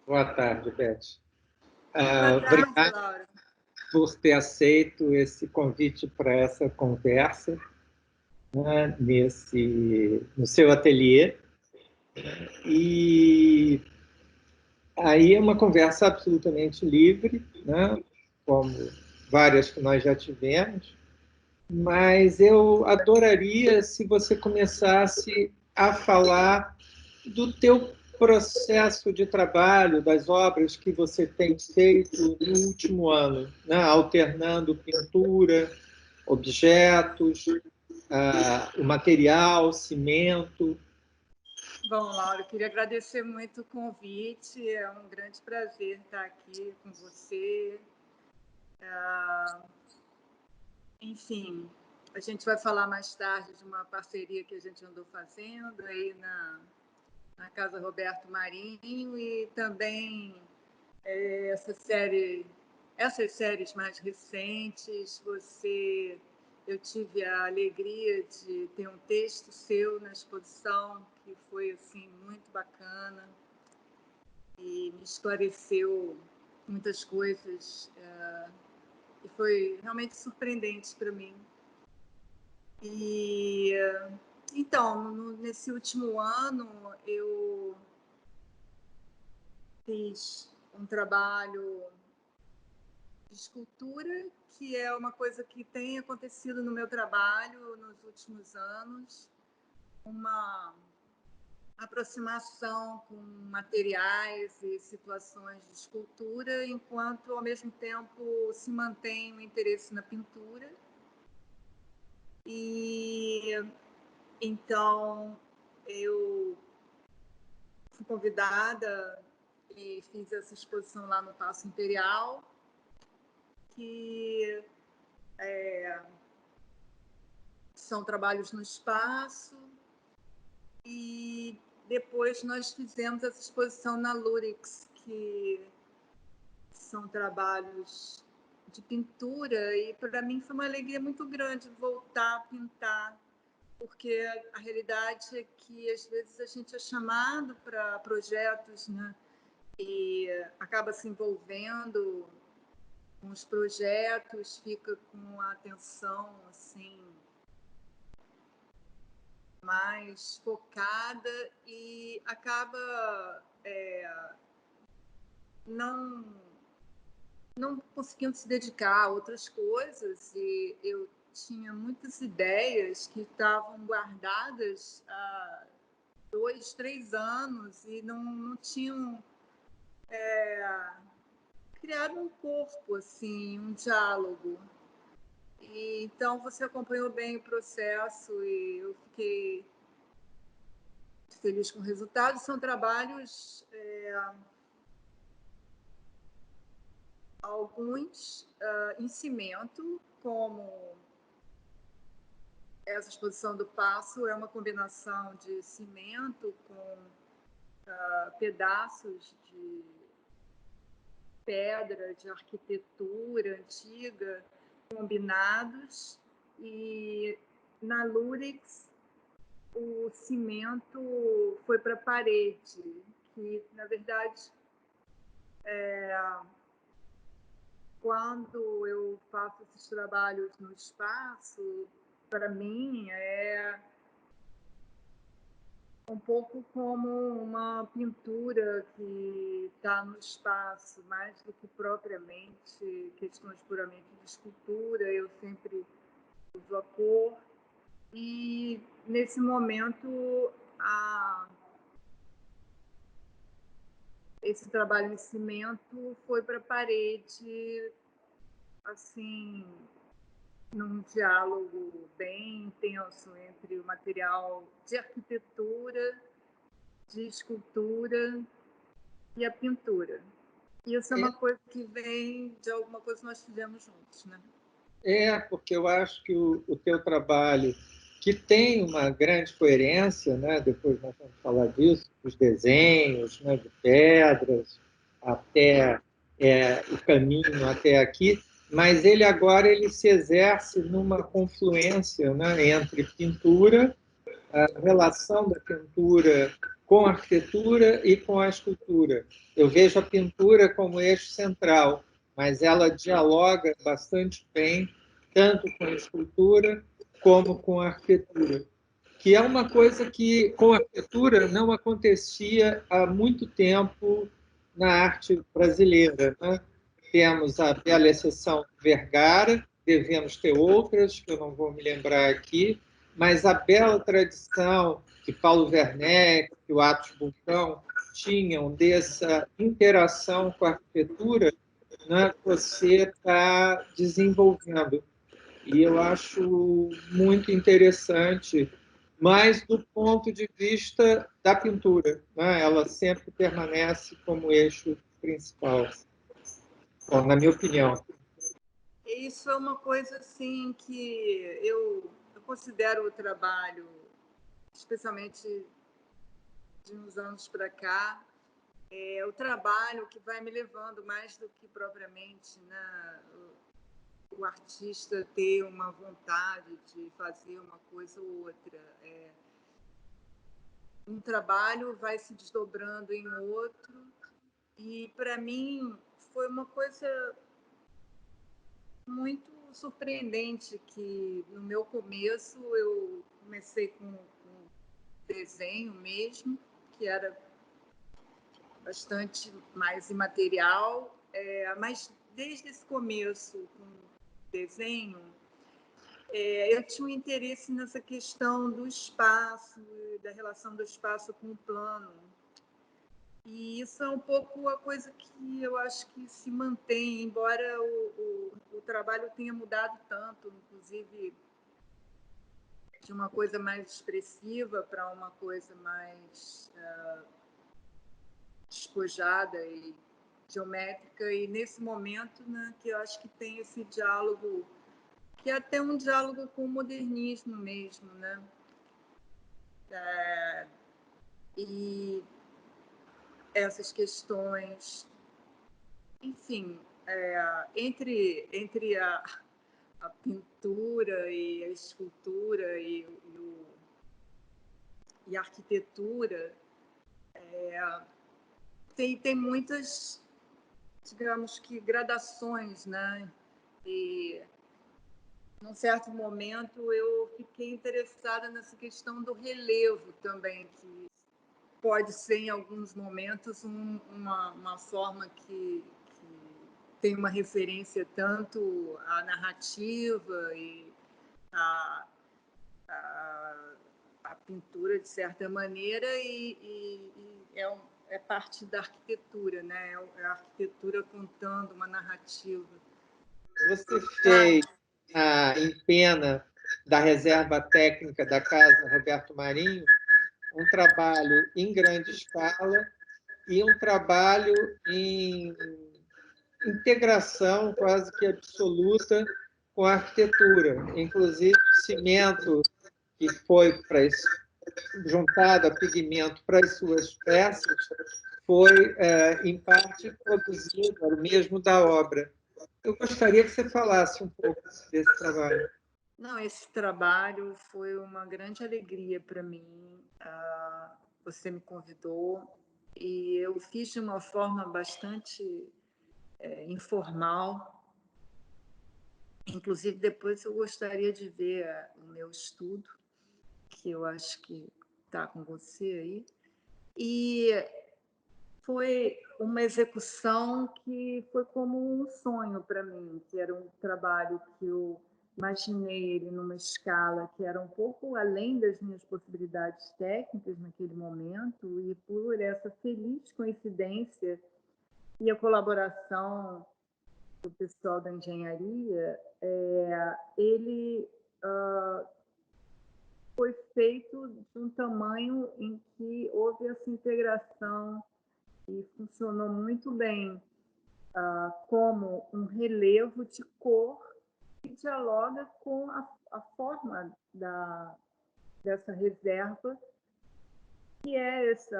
Boa tarde, Beth. Boa tarde, Obrigado Laura. por ter aceito esse convite para essa conversa, né, no seu ateliê. E aí é uma conversa absolutamente livre, né, como várias que nós já tivemos, mas eu adoraria se você começasse a falar do teu processo de trabalho, das obras que você tem feito no último ano, né? Alternando pintura, objetos, o material, cimento. Bom, Laura, eu queria agradecer muito o convite. É um grande prazer estar aqui com você. Enfim, a gente vai falar mais tarde de uma parceria que a gente andou fazendo aí na Casa Roberto Marinho e também essas séries mais recentes. Eu tive a alegria de ter um texto seu na exposição que foi assim muito bacana e me esclareceu muitas coisas e foi realmente surpreendente para mim. E então, nesse último ano eu fiz um trabalho de escultura, que é uma coisa que tem acontecido no meu trabalho nos últimos anos, uma aproximação com materiais e situações de escultura, enquanto, ao mesmo tempo, se mantém o interesse na pintura. E, então, eu fui convidada e fiz essa exposição lá no Paço Imperial, que são trabalhos no espaço, e depois nós fizemos essa exposição na Lurix, que são trabalhos de pintura, e para mim foi uma alegria muito grande voltar a pintar, porque a realidade é que às vezes a gente é chamado para projetos, né? E acaba se envolvendo com os projetos, fica com a atenção assim mais focada e acaba não conseguindo se dedicar a outras coisas. E eu tinha muitas ideias que estavam guardadas há 2, 3 anos e não tinham criado um corpo, assim, um diálogo. E, então você acompanhou bem o processo e eu fiquei feliz com o resultado. São trabalhos, alguns em cimento, como essa exposição do Paço é uma combinação de cimento com pedaços de pedra, de arquitetura antiga, combinados. E na Lurix o cimento foi para a parede, que na verdade quando eu faço esses trabalhos no espaço, para mim é um pouco como uma pintura que está no espaço, mais do que propriamente questões puramente de escultura. Eu sempre uso a cor e, nesse momento, esse trabalho em cimento foi para a parede, assim, num diálogo bem intenso entre o material de arquitetura, de escultura e a pintura. E isso é uma coisa que vem de alguma coisa que nós fizemos juntos, né? Porque eu acho que o teu trabalho, que tem uma grande coerência, né? Depois nós vamos falar disso, os desenhos, né? De pedras, até o caminho até aqui, mas ele se exerce numa confluência, né? Entre pintura, a relação da pintura com a arquitetura e com a escultura. Eu vejo a pintura como eixo central, mas ela dialoga bastante bem, tanto com a escultura como com a arquitetura, que é uma coisa que, com a arquitetura, não acontecia há muito tempo na arte brasileira. Né? Temos a bela exceção do Vergara, devemos ter outras, que eu não vou me lembrar aqui, mas a bela tradição que Paulo Werneck, que o Atos Bulcão tinham dessa interação com a arquitetura, né, você está desenvolvendo. E eu acho muito interessante, mas do ponto de vista da pintura, né? Ela sempre permanece como eixo principal, bom, na minha opinião. Isso é uma coisa assim que eu considero o trabalho, especialmente de uns anos para cá, é o trabalho que vai me levando mais do que propriamente, né, o artista ter uma vontade de fazer uma coisa ou outra. Um trabalho vai se desdobrando em outro, e para mim foi uma coisa muito surpreendente que no meu começo eu comecei com desenho mesmo, que era bastante mais imaterial, mas desde esse começo com desenho, eu tinha um interesse nessa questão do espaço, da relação do espaço com o plano. E isso é um pouco a coisa que eu acho que se mantém, embora o trabalho tenha mudado tanto, inclusive de uma coisa mais expressiva para uma coisa mais despojada e geométrica. E nesse momento, né, que eu acho que tem esse diálogo, que é até um diálogo com o modernismo mesmo, né? E essas questões, enfim, entre a pintura e a escultura e a arquitetura, tem muitas, digamos que, gradações, né? E, num certo momento, eu fiquei interessada nessa questão do relevo também, que pode ser, em alguns momentos, uma forma que tem uma referência tanto à narrativa e à, à, à pintura, de certa maneira, e é parte da arquitetura, né? É a arquitetura contando uma narrativa. Você fez em Pena, da Reserva Técnica da Casa Roberto Marinho, um trabalho em grande escala e um trabalho em integração quase que absoluta com a arquitetura. Inclusive, o cimento que foi juntado a pigmento para as suas peças foi, em parte, produzido, era o mesmo da obra. Eu gostaria que você falasse um pouco desse trabalho. Não, esse trabalho foi uma grande alegria para mim. Você me convidou e eu fiz de uma forma bastante informal. Inclusive, depois eu gostaria de ver o meu estudo, que eu acho que está com você aí. E foi uma execução que foi como um sonho para mim, que era um trabalho que eu imaginei ele numa escala que era um pouco além das minhas possibilidades técnicas naquele momento, e por essa feliz coincidência e a colaboração do pessoal da engenharia, ele foi feito de um tamanho em que houve essa integração e funcionou muito bem como um relevo de cor que dialoga com a forma dessa reserva, que é esse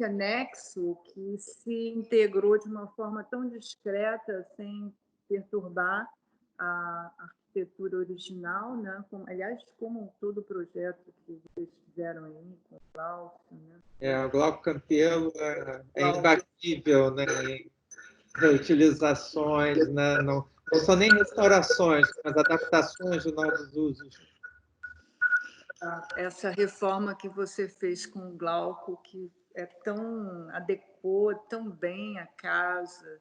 anexo que se integrou de uma forma tão discreta, sem perturbar a arquitetura original, né? Aliás, como todo o projeto que vocês fizeram aí com o Glauco, né? O Glauco Campelo é imbatível, né? Em reutilizações, né? Não são nem restaurações, mas adaptações de novos usos. Essa reforma que você fez com o Glauco, que adequou tão bem a casa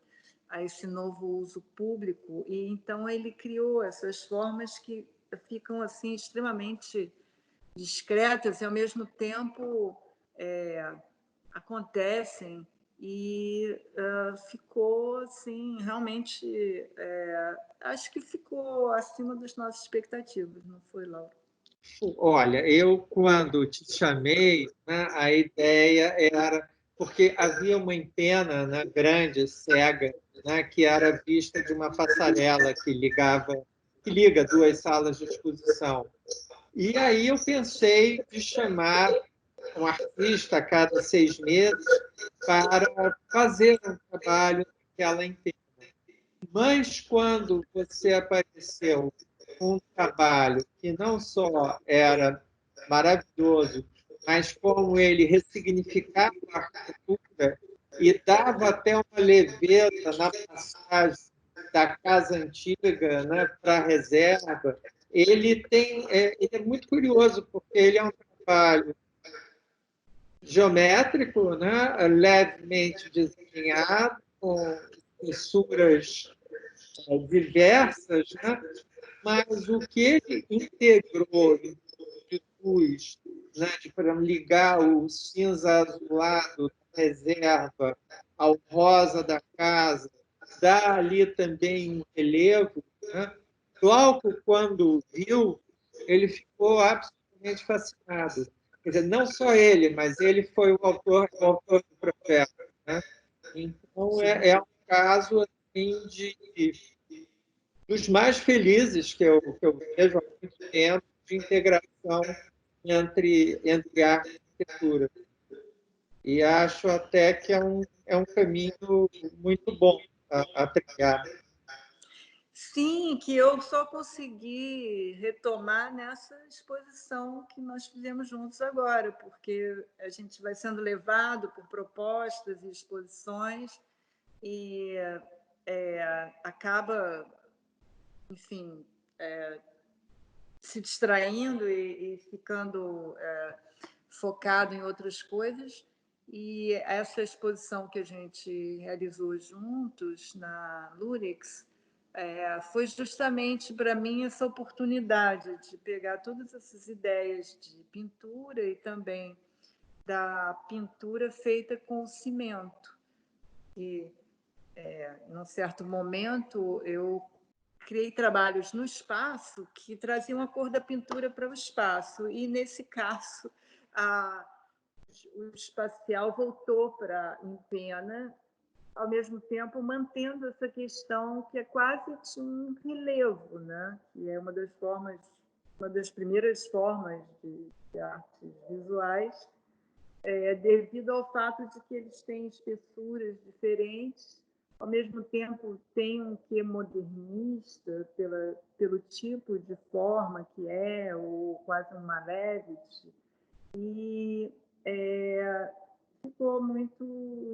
a esse novo uso público, e então ele criou essas formas que ficam assim extremamente discretas e ao mesmo tempo acontecem, e ficou assim realmente, acho que ficou acima das nossas expectativas, não foi, Laura? Olha, eu, quando te chamei, né, a ideia era... Porque havia uma empena, né, grande, cega, né, que era vista de uma passarela que liga duas salas de exposição. E aí eu pensei de chamar um artista a cada 6 meses para fazer um trabalho naquela empena. Mas, quando você apareceu com um trabalho que não só era maravilhoso, mas como ele ressignificava a arquitetura e dava até uma leveza na passagem da casa antiga, né, para a reserva, ele é muito curioso, porque ele é um trabalho geométrico, né, levemente desenhado, com fissuras diversas, né? Mas o que ele integrou de luz, né? De, por exemplo, ligar o cinza azulado da reserva ao rosa da casa, dá ali também um relevo, né? Glauco, quando viu, ele ficou absolutamente fascinado. Quer dizer, não só ele, mas ele foi o autor do projeto, né? Então, é um caso assim, dos mais felizes que eu vejo há muito tempo, de integração entre arte e arquitetura. E acho até que é um caminho muito bom a trilhar. Sim, que eu só consegui retomar nessa exposição que nós fizemos juntos agora, porque a gente vai sendo levado por propostas e exposições e acaba, enfim, se distraindo e ficando focado em outras coisas. E essa exposição que a gente realizou juntos na Lurex foi justamente para mim essa oportunidade de pegar todas essas ideias de pintura e também da pintura feita com cimento. E, num certo momento, eu criei trabalhos no espaço que traziam a cor da pintura para o espaço, e, nesse caso, o espacial voltou para em pena, ao mesmo tempo mantendo essa questão que é quase de um relevo, né? Que é uma das primeiras formas de artes visuais, devido ao fato de que eles têm espessuras diferentes, ao mesmo tempo tem um quê modernista pelo tipo de forma que ou quase um Malevich, e ficou muito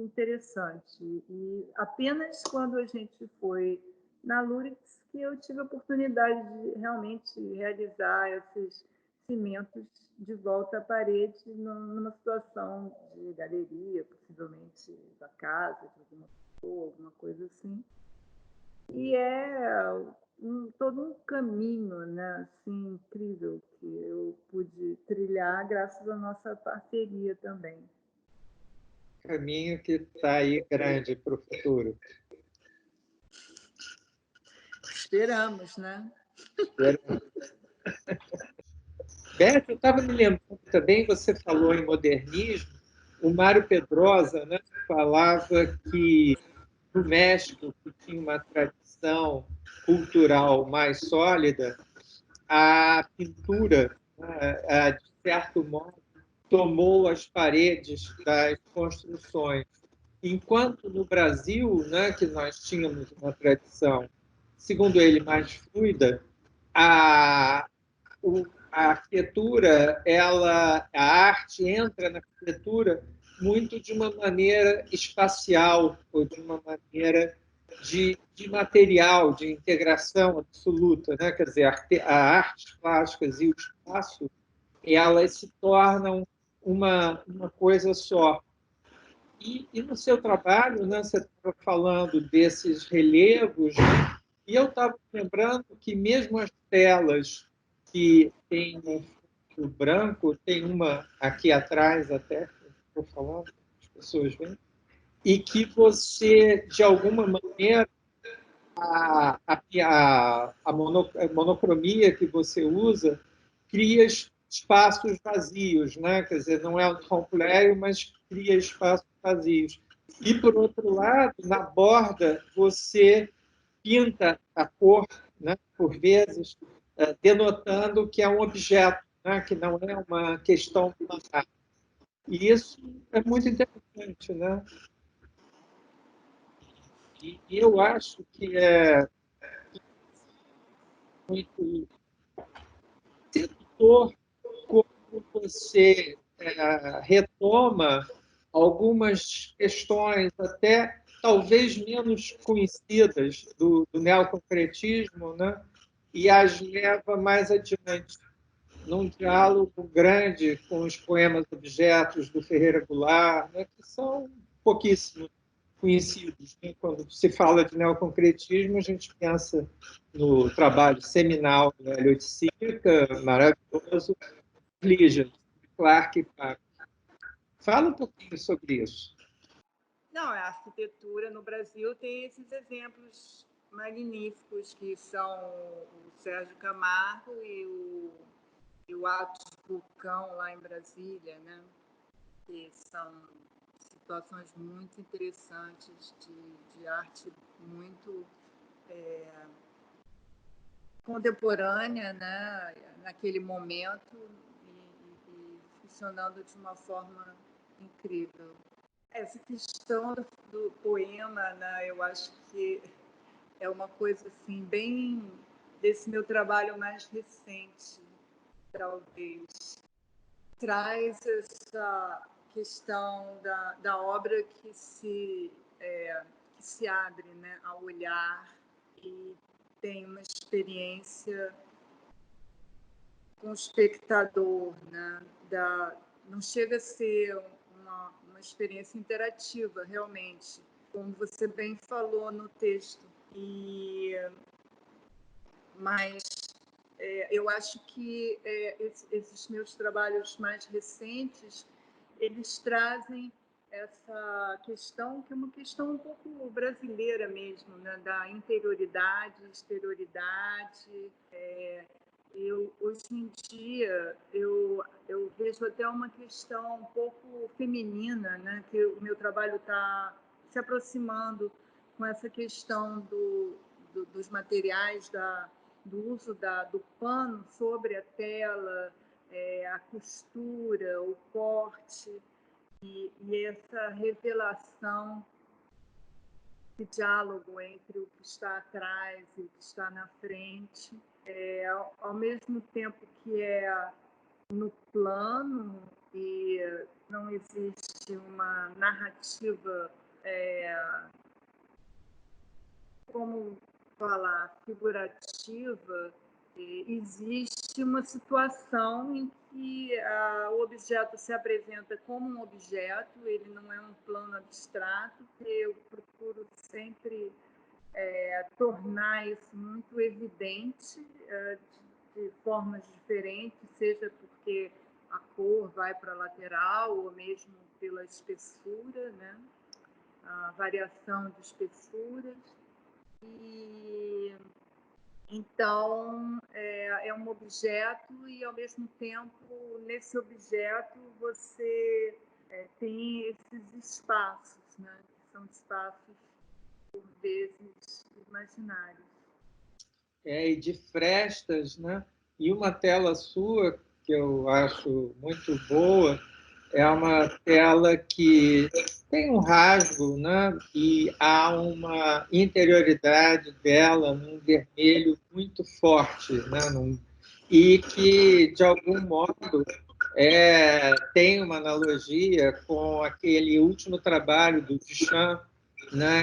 interessante. E apenas quando a gente foi na Lurex que eu tive a oportunidade de realmente realizar esses cimentos de volta à parede, numa situação de galeria, possivelmente da casa, de alguma pessoa, alguma coisa assim. E todo um caminho, né, assim, incrível que eu pude trilhar graças à nossa parceria também. Caminho que está aí grande para o futuro. Esperamos, né? Esperamos. Beth, eu estava me lembrando também, você falou em modernismo, o Mário Pedrosa, né, falava que no México, que tinha uma tradição cultural mais sólida, a pintura, né, de certo modo, tomou as paredes das construções. Enquanto no Brasil, né, que nós tínhamos uma tradição, segundo ele, mais fluida, a, a arquitetura, a arte entra na arquitetura muito de uma maneira espacial, ou de uma maneira de material, de integração absoluta, né? Quer dizer, a artes plásticas e o espaço, elas se tornam uma coisa só. E no seu trabalho, né, você estava falando desses relevos, né? E eu estava lembrando que mesmo as telas que têm um fundo branco, tem uma aqui atrás até, que estou falando, as pessoas veem, e que você, de alguma maneira, a monocromia que você usa cria espaços vazios, né? Quer dizer, não é um completo, mas cria espaços vazios. E, por outro lado, na borda, você pinta a cor, né? Por vezes, denotando que é um objeto, né? Que não é uma questão planar. E isso é muito interessante, né? E eu acho que é muito sedutor como você retoma algumas questões até talvez menos conhecidas do neoconcretismo, né? E as leva mais adiante num diálogo grande com os poemas objetos do Ferreira Goulart, né? Que são pouquíssimos conhecidos, né? Quando se fala de neoconcretismo, a gente pensa no trabalho seminal do Hélio Oiticica, maravilhoso, Lígia, Clark e Paco. Fala um pouquinho sobre isso. Não, a arquitetura no Brasil tem esses exemplos magníficos que são o Sérgio Camargo e o Atos Vulcão lá em Brasília, né? Que são situações muito interessantes de arte muito contemporânea, né? Naquele momento e funcionando de uma forma incrível. Essa questão do poema, né? Eu acho que é uma coisa assim bem desse meu trabalho mais recente, talvez. Traz essa questão da obra que se abre, né, ao olhar e tem uma experiência com o espectador, né? Não chega a ser uma experiência interativa, realmente, como você bem falou no texto. Mas eu acho que esses meus trabalhos mais recentes, eles trazem essa questão, que é uma questão um pouco brasileira mesmo, né? Da interioridade, exterioridade. Hoje em dia, eu vejo até uma questão um pouco feminina, né? Que o meu trabalho está se aproximando com essa questão dos materiais, do uso do pano sobre a tela, a costura, o corte, e essa revelação de diálogo entre o que está atrás e o que está na frente. Ao mesmo tempo que é no plano e não existe uma narrativa, como falar, figurativa, existe uma situação em que o objeto se apresenta como um objeto, ele não é um plano abstrato, que eu procuro sempre tornar isso muito evidente de formas diferentes, seja porque a cor vai para a lateral ou mesmo pela espessura, né? A variação de espessuras. E então é um objeto e, ao mesmo tempo, nesse objeto você tem esses espaços, né? Que são espaços, por vezes, imaginários. E de frestas, né? E uma tela sua, que eu acho muito boa, é uma tela que tem um rasgo, né? E há uma interioridade dela num vermelho muito forte, né? E que, de algum modo, tem uma analogia com aquele último trabalho do Duchamp, né?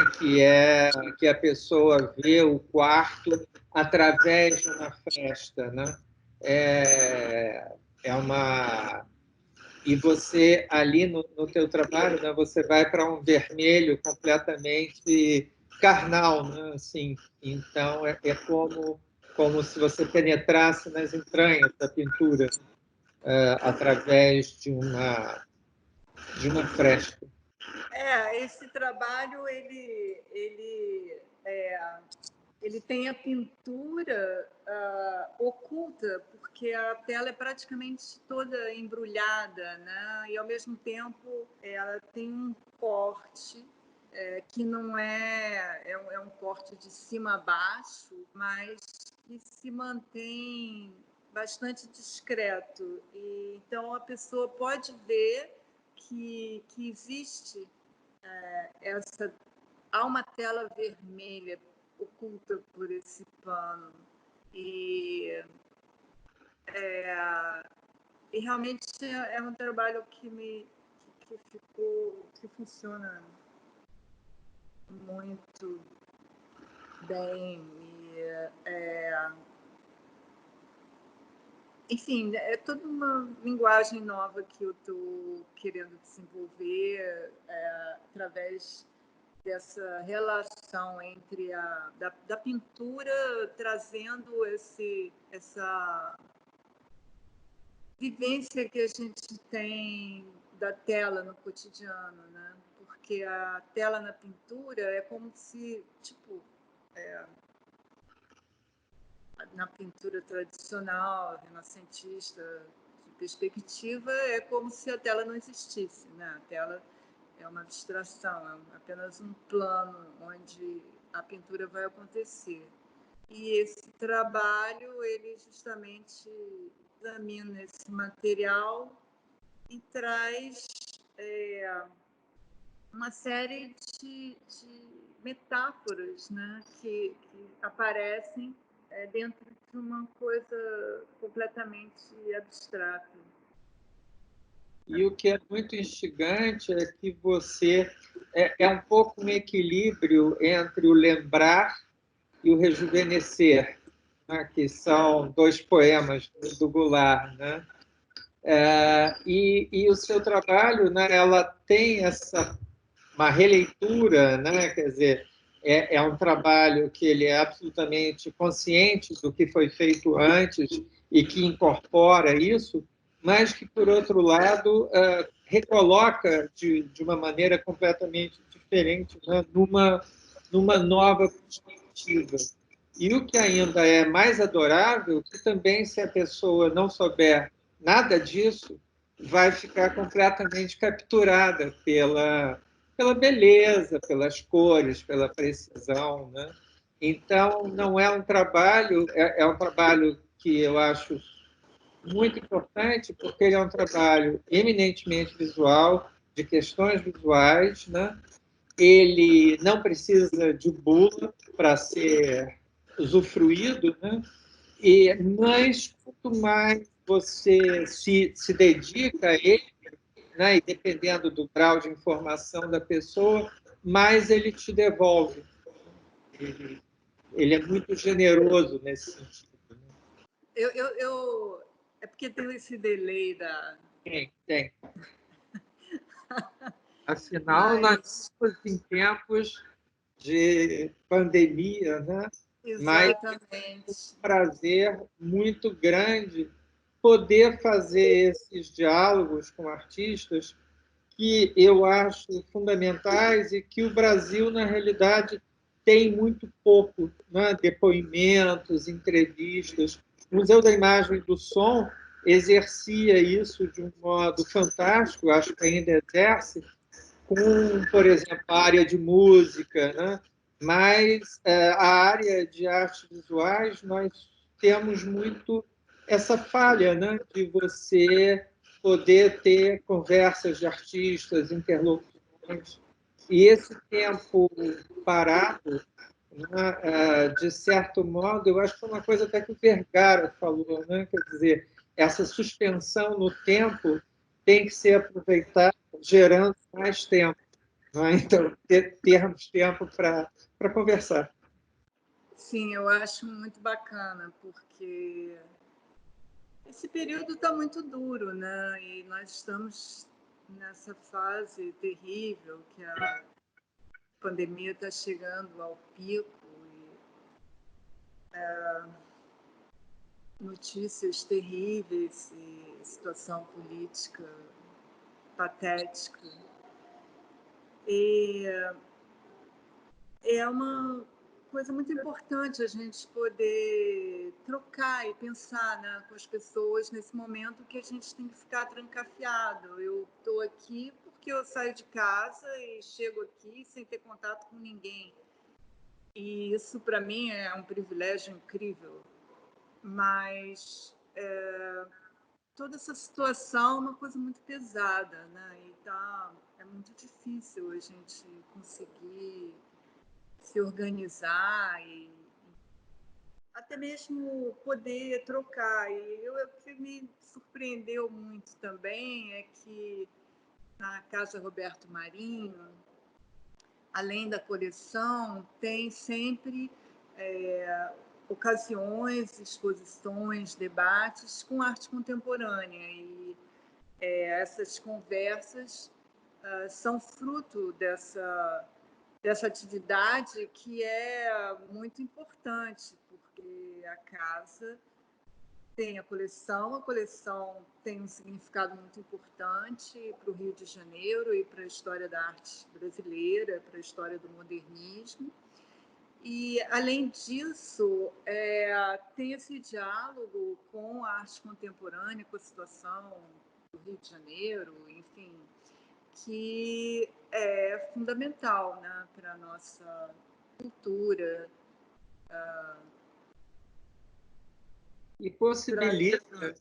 Que a pessoa vê o quarto através de uma fresta, né? É uma e você ali no teu trabalho, né, você vai para um vermelho completamente carnal, né? Assim, então como se você penetrasse nas entranhas da pintura através de uma fresca. Esse trabalho ele tem a pintura oculta, porque a tela é praticamente toda embrulhada, né? E, ao mesmo tempo, ela tem um corte que não é um corte de cima a baixo, mas que se mantém bastante discreto. E, então, a pessoa pode ver que existe há uma tela vermelha oculta por esse pano. E realmente é um trabalho que funciona muito bem. Enfim, é toda uma linguagem nova que eu estou querendo desenvolver através dessa relação entre da pintura trazendo essa vivência que a gente tem da tela no cotidiano, né? Porque a tela na pintura é como se, tipo, na pintura tradicional, renascentista, de perspectiva, é como se a tela não existisse, né? A tela é uma abstração, é apenas um plano onde a pintura vai acontecer. E esse trabalho, ele justamente examina esse material e traz uma série de metáforas, né, que aparecem dentro de uma coisa completamente abstrata. E o que é muito instigante é que você é um pouco um equilíbrio entre o lembrar e o rejuvenescer, né? Que são dois poemas do Goulart, né? E o seu trabalho, né, ela tem uma releitura, né? Quer dizer, é um trabalho que ele é absolutamente consciente do que foi feito antes e que incorpora isso, mas que, por outro lado, recoloca de uma maneira completamente diferente, né, numa nova perspectiva. E o que ainda é mais adorável, que também, se a pessoa não souber nada disso, vai ficar completamente capturada pela beleza, pelas cores, pela precisão, né? Então, não é um trabalho, é um trabalho que eu acho muito importante, porque ele é um trabalho eminentemente visual, de questões visuais, né? Ele não precisa de bula para ser usufruído, né? Mas quanto mais você se dedica a ele, né? E dependendo do grau de informação da pessoa, mais ele te devolve. Ele é muito generoso nesse sentido. É porque tem esse delay da... Tem. Afinal, Mas, nós estamos em tempos de pandemia, né? Mas exatamente. é um prazer muito grande poder fazer esses diálogos com artistas que eu acho fundamentais e que o Brasil, na realidade, tem muito pouco, né? Depoimentos, entrevistas. O Museu da Imagem e do Som exercia isso de um modo fantástico, acho que ainda exerce, com, por exemplo, a área de música, né? Mas a área de artes visuais, nós temos muito essa falha, né? De você poder ter conversas de artistas, interlocuções, E esse tempo parado, né, de certo modo, eu acho que foi uma coisa até que o Vergara falou, né? Quer dizer, essa suspensão no tempo tem que ser aproveitada gerando mais tempo, né? Então, termos tempo para conversar. Sim, eu acho muito bacana, porque esse período está muito duro, né? E nós estamos nessa fase terrível que a pandemia está chegando ao pico e notícias terríveis e situação política patética. E é uma coisa muito importante a gente poder trocar e pensar, né, com as pessoas nesse momento que a gente tem que ficar trancafiado. Eu estou aqui porque eu saio de casa e chego aqui sem ter contato com ninguém. E isso, para mim, é um privilégio incrível. Mas toda essa situação é uma coisa muito pesada, né? E é muito difícil a gente conseguir se organizar e até mesmo poder trocar. E o que me surpreendeu muito também é que na Casa Roberto Marinho, além da coleção, tem sempre ocasiões, exposições, debates com arte contemporânea. E essas conversas são fruto dessa atividade que é muito importante, porque a casa tem a coleção tem um significado muito importante para o Rio de Janeiro e para a história da arte brasileira, para a história do modernismo. E, além disso, tem esse diálogo com a arte contemporânea, com a situação do Rio de Janeiro, enfim, que é fundamental, né, para a nossa cultura. E possibilita,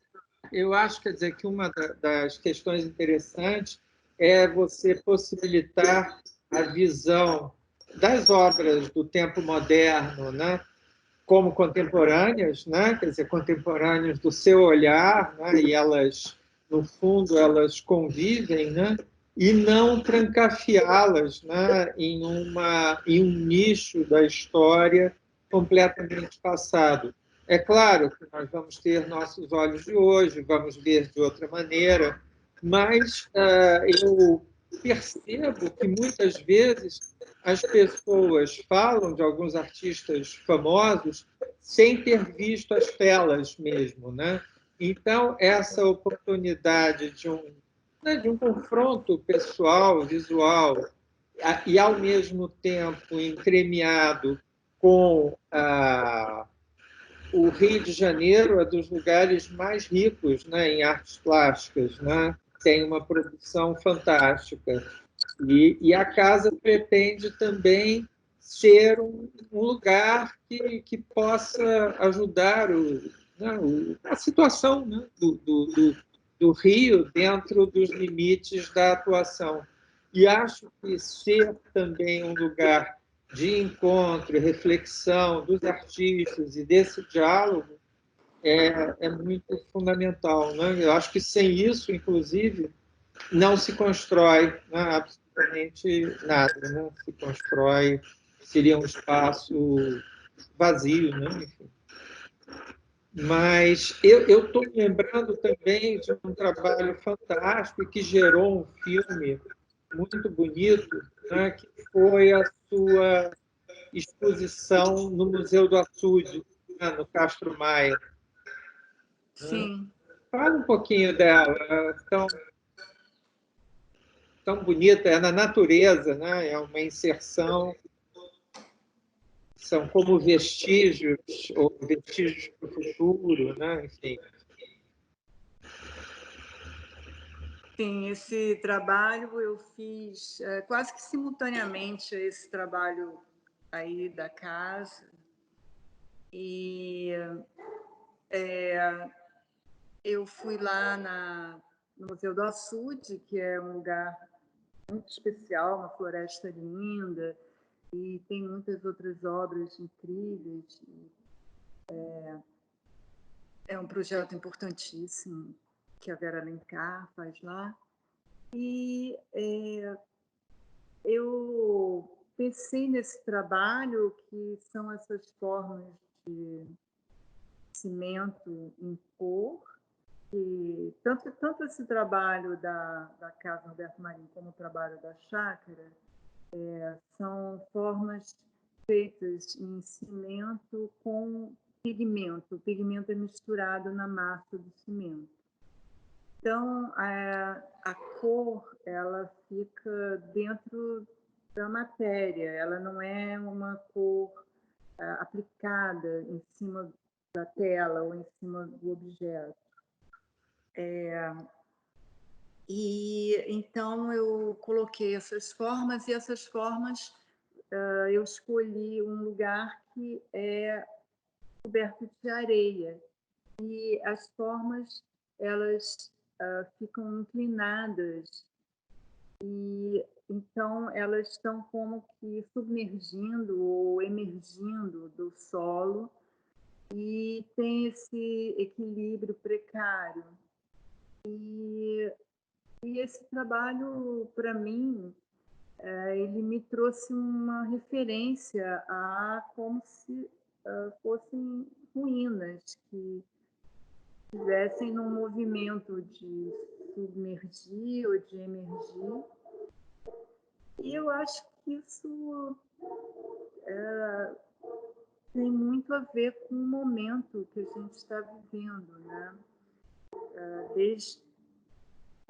eu acho, quer dizer, que uma das questões interessantes é você possibilitar a visão das obras do tempo moderno, né, como contemporâneas, né, quer dizer, contemporâneas do seu olhar, né, e elas, no fundo, elas convivem, né, e não trancafiá-las, né, em um nicho da história completamente passado. É claro que nós vamos ter nossos olhos de hoje, vamos ver de outra maneira, mas eu percebo que muitas vezes as pessoas falam de alguns artistas famosos sem ter visto as telas mesmo, né? Então, essa oportunidade de um confronto pessoal, visual, e, ao mesmo tempo, entremeado com o Rio de Janeiro, é dos lugares mais ricos, né, em artes plásticas, né? Tem uma produção fantástica. E a casa pretende também ser um lugar que possa ajudar a situação, né, do Rio dentro dos limites da atuação. E acho que ser também um lugar de encontro e reflexão dos artistas e desse diálogo é muito fundamental, né? Eu acho que sem isso, inclusive, não se constrói, né, absolutamente nada, né? Se constrói, seria um espaço vazio, né? Enfim. Mas eu estou me lembrando também de um trabalho fantástico que gerou um filme muito bonito, né, que foi a sua exposição no Museu do Açude, né, no Castro Maia. Né? Sim. Fala um pouquinho dela, tão bonita, é na natureza, né? É uma inserção, são como vestígios, ou vestígios para o futuro, né? Enfim. Sim, esse trabalho eu fiz quase que simultaneamente a esse trabalho aí da casa. E eu fui lá no Museu do Açude, que é um lugar muito especial, uma floresta linda, e tem muitas outras obras incríveis. É um projeto importantíssimo que a Vera Alencar faz lá. E eu pensei nesse trabalho, que são essas formas de cimento em cor, e tanto esse trabalho da Casa Roberto Marinho como o trabalho da Chácara são formas feitas em cimento com pigmento. O pigmento é misturado na massa do cimento. Então, a cor ela fica dentro da matéria, ela não é uma cor aplicada em cima da tela ou em cima do objeto. E então eu coloquei essas formas, e essas formas eu escolhi um lugar que é coberto de areia, e as formas elas ficam inclinadas, e então elas estão como que submergindo ou emergindo do solo, e tem esse equilíbrio precário. E esse trabalho, para mim, ele me trouxe uma referência a como se fossem ruínas que estivessem num movimento de submergir ou de emergir. E eu acho que isso tem muito a ver com o momento que a gente está vivendo, né? Desde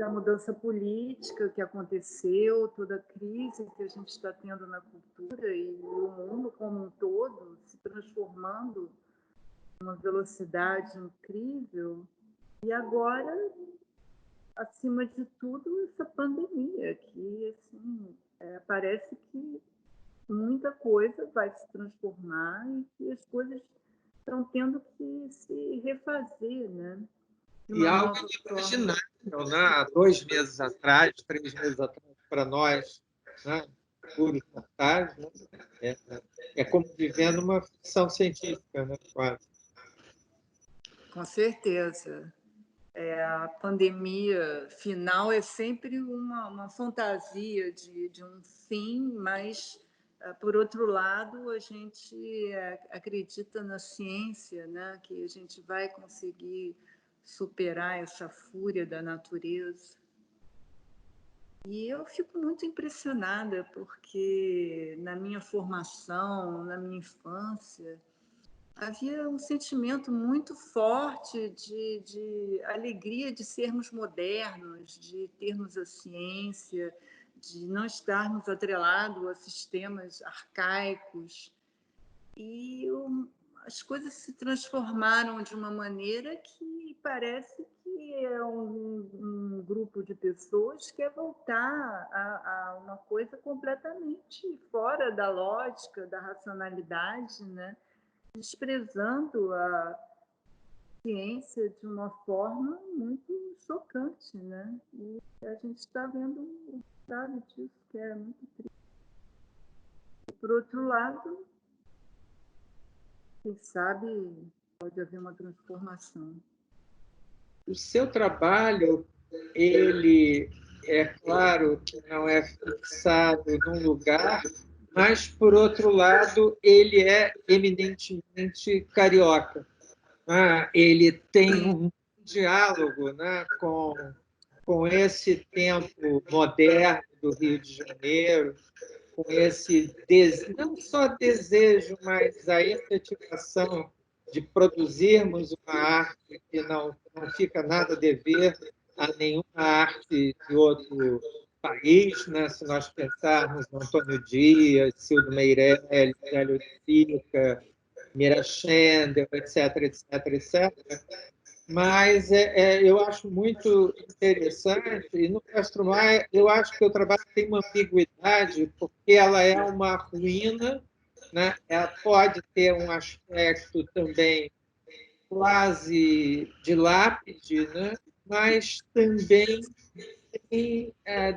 a mudança política que aconteceu, toda a crise que a gente está tendo na cultura e o mundo como um todo se transformando numa velocidade incrível. E agora, acima de tudo, essa pandemia, que assim, parece que muita coisa vai se transformar e que as coisas estão tendo que se refazer, né? E algo inimaginável, né? Há 2 meses atrás, 3 meses atrás, para nós, né? Puros mortais, né? É como vivendo uma ficção científica, né? Quase. Com certeza. A pandemia final é sempre uma fantasia de um fim, mas, por outro lado, a gente acredita na ciência, né? Que a gente vai conseguir superar essa fúria da natureza. E eu fico muito impressionada, porque na minha formação, na minha infância, havia um sentimento muito forte de alegria de sermos modernos, de termos a ciência, de não estarmos atrelados a sistemas arcaicos. E as coisas se transformaram de uma maneira que parece que é um grupo de pessoas que quer voltar a uma coisa completamente fora da lógica, da racionalidade, né? Desprezando a ciência de uma forma muito chocante, né? E a gente está vendo o resultado disso, que é muito triste. E, por outro lado, quem sabe pode haver uma transformação. O seu trabalho, ele é claro que não é fixado num lugar, mas, por outro lado, ele é eminentemente carioca. Ele tem um diálogo, né, com esse tempo moderno do Rio de Janeiro, com esse não só desejo, mas a efetivação de produzirmos uma arte que não fica nada a dever a nenhuma arte de outro país, né? Se nós pensarmos no Antônio Dias, Cildo Meirelles, Hélio de Sica, Mira Schendel, etc., etc., etc. Mas eu acho muito interessante, e no Castro Maia eu acho que o trabalho tem uma ambiguidade, porque ela é uma ruína, né? Ela pode ter um aspecto também quase de lápide, né? Mas também também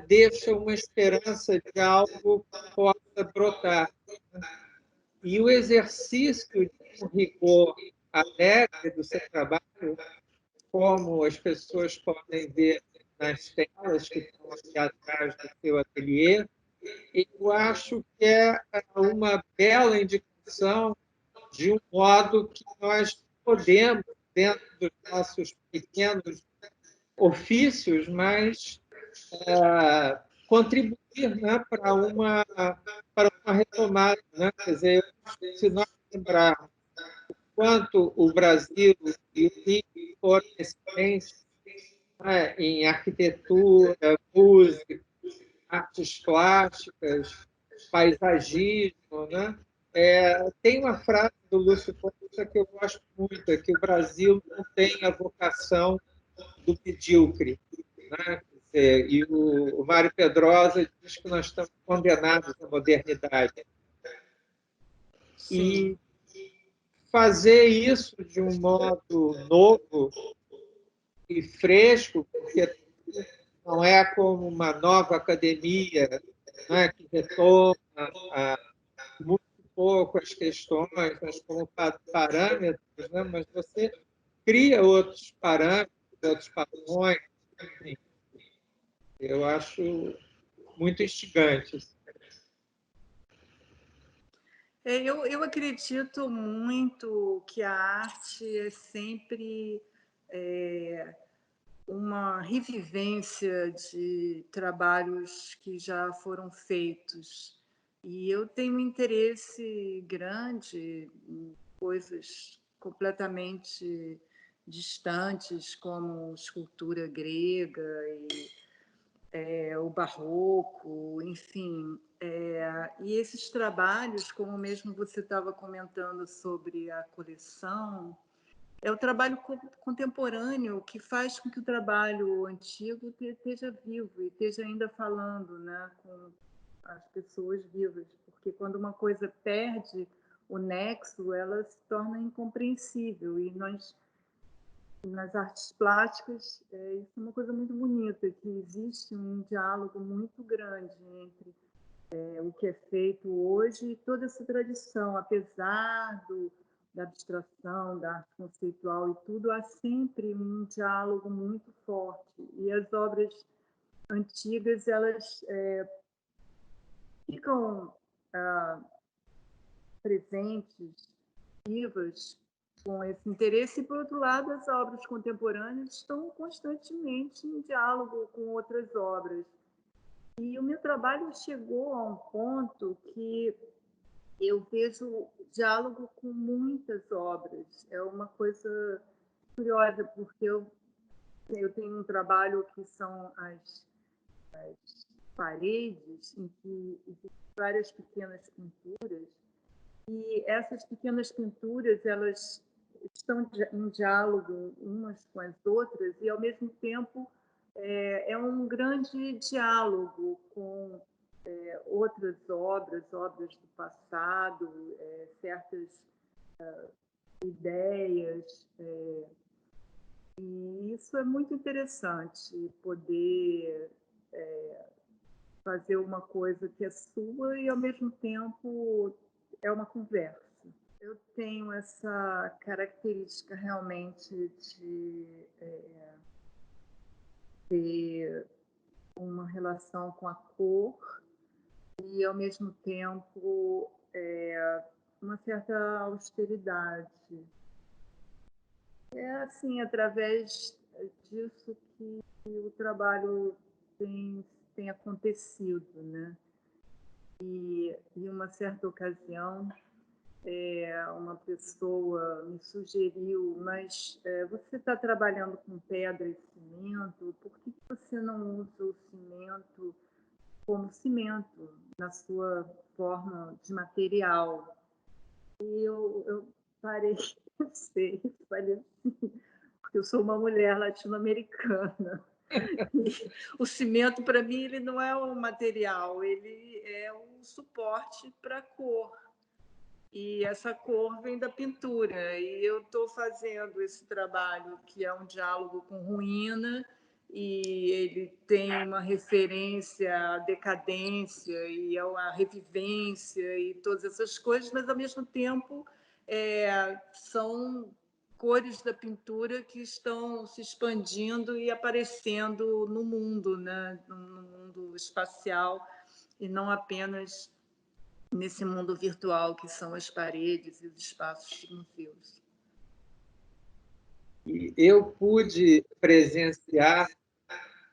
deixa uma esperança de algo que possa brotar. E o exercício de um rigor alegre do seu trabalho, como as pessoas podem ver nas telas que estão aqui atrás do seu ateliê, eu acho que é uma bela indicação de um modo que nós podemos, dentro dos nossos pequenos ofícios, mas contribuir, né, para uma retomada. Né? Quer dizer, se nós lembrarmos quanto o Brasil e o Rio foram excelência, né, em arquitetura, música, artes plásticas, paisagismo, né? Tem uma frase do Lúcio Costa que eu gosto muito, é que o Brasil não tem a vocação do medíocre. Né? E o Mário Pedrosa diz que nós estamos condenados à modernidade. Sim. E fazer isso de um modo novo e fresco, porque não é como uma nova academia, né, que retoma muito pouco as questões, mas como parâmetros, né, mas você cria outros parâmetros, outros padrões. Enfim, eu acho muito instigante. Eu acredito muito que a arte é sempre uma revivência de trabalhos que já foram feitos. E eu tenho um interesse grande em coisas completamente distantes, como escultura grega e o barroco, enfim. E esses trabalhos, como mesmo você estava comentando sobre a coleção, é o trabalho contemporâneo que faz com que o trabalho antigo esteja vivo e esteja ainda falando, né, com as pessoas vivas, porque quando uma coisa perde o nexo, ela se torna incompreensível. E nós, nas artes plásticas, isso é uma coisa muito bonita, que existe um diálogo muito grande entre o que é feito hoje e toda essa tradição, apesar da abstração, da arte conceitual e tudo, há sempre um diálogo muito forte. E as obras antigas, elas ficam presentes, vivas, com esse interesse, e, por outro lado, as obras contemporâneas estão constantemente em diálogo com outras obras. E o meu trabalho chegou a um ponto que eu vejo diálogo com muitas obras. É uma coisa curiosa, porque eu tenho um trabalho que são as paredes, em que existem várias pequenas pinturas, e essas pequenas pinturas, elas estão em diálogo umas com as outras, e, ao mesmo tempo, é um grande diálogo com outras obras do passado, certas ideias. E isso é muito interessante, poder fazer uma coisa que é sua e, ao mesmo tempo, é uma conversa. Eu tenho essa característica realmente de ter uma relação com a cor e, ao mesmo tempo, uma certa austeridade. É assim, através disso que o trabalho tem acontecido, né? E, em uma certa ocasião, uma pessoa me sugeriu, mas você está trabalhando com pedra e cimento, por que você não usa o cimento como cimento na sua forma de material? E eu parei, pensei, falei assim, porque eu sou uma mulher latino-americana. E o cimento, para mim, ele não é um material, ele é um suporte para a cor. E essa cor vem da pintura. E eu estou fazendo esse trabalho, que é um diálogo com ruína, e ele tem uma referência à decadência e à revivência e todas essas coisas, mas, ao mesmo tempo, são cores da pintura que estão se expandindo e aparecendo no mundo, né? No mundo espacial, e não apenas nesse mundo virtual que são as paredes e os espaços de museus. E eu pude presenciar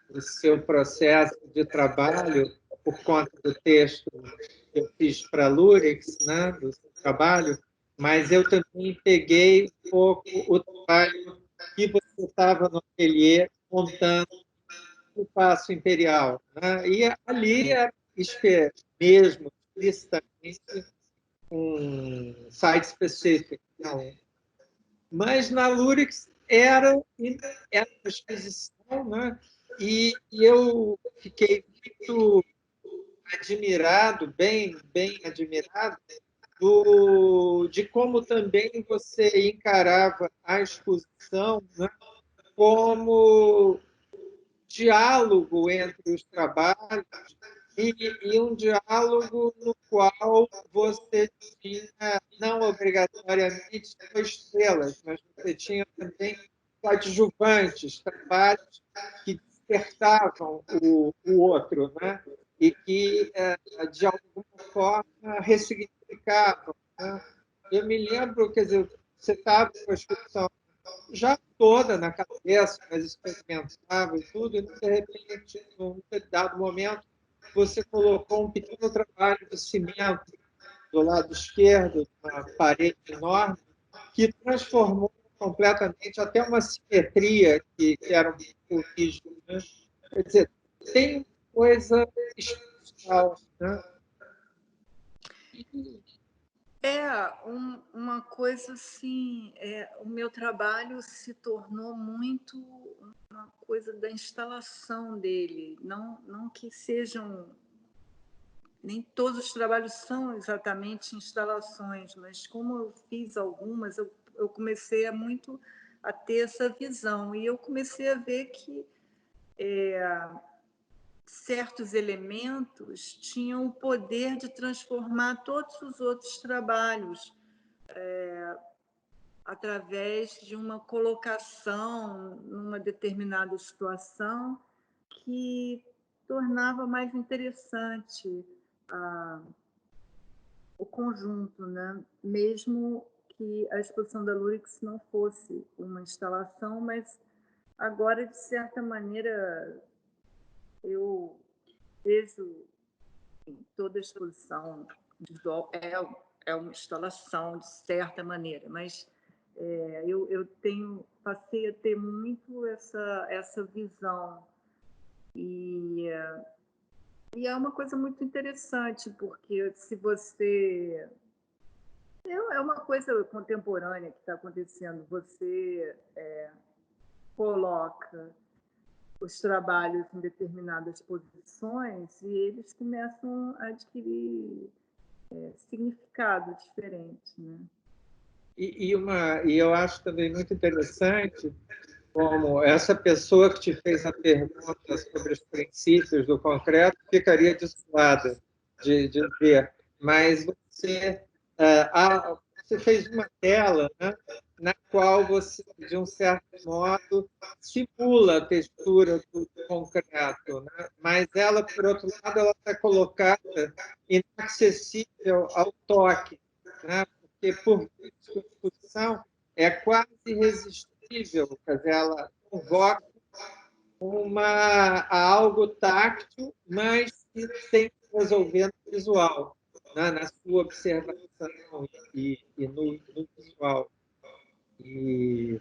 o seu processo de trabalho por conta do texto que eu fiz para a Lurex, né, do seu trabalho, mas eu também peguei um pouco o trabalho que você estava no ateliê montando o Paço Imperial, né? E ali é mesmo explicitamente um site específico. Não. Mas na Lurex era uma exposição, né? E eu fiquei muito admirado, bem admirado, de como também você encarava a exposição, né, como diálogo entre os trabalhos e um diálogo no qual você tinha, não obrigatoriamente, estrelas, mas você tinha também coadjuvantes, trabalhos que despertavam o outro, né? E que, de alguma forma, ressignificavam. Né? Eu me lembro, quer dizer, você estava com a exposição já toda na cabeça, mas experimentava e tudo, e, de repente, num dado momento, você colocou um pequeno trabalho de cimento do lado esquerdo, uma parede enorme, que transformou completamente até uma simetria que era um pouco rígida. Né? Quer dizer, tem coisa especial. Né? Uma coisa assim, o meu trabalho se tornou muito uma coisa da instalação dele, não que sejam, nem todos os trabalhos são exatamente instalações, mas como eu fiz algumas, eu comecei a ter essa visão, e eu comecei a ver que certos elementos tinham o poder de transformar todos os outros trabalhos através de uma colocação numa determinada situação que tornava mais interessante o conjunto, né? Mesmo que a exposição da Lurex não fosse uma instalação, mas agora, de certa maneira, eu vejo toda a exposição visual é uma instalação, de certa maneira, mas eu passei a ter muito essa visão. E é uma coisa muito interessante, porque se você... É uma coisa contemporânea que está acontecendo. Você coloca os trabalhos em determinadas posições e eles começam a adquirir significado diferente, né? E eu acho também muito interessante como essa pessoa que te fez a pergunta sobre os princípios do concreto ficaria desolada de ver, mas você fez uma tela, né, na qual você, de um certo modo, simula a textura do concreto, né? Mas ela, por outro lado, ela está colocada inacessível ao toque, né? Porque, por sua exposição, é quase irresistível, quer dizer, ela convoca algo táctil, mas que tem que resolver no visual, né? Na sua observação e no visual. E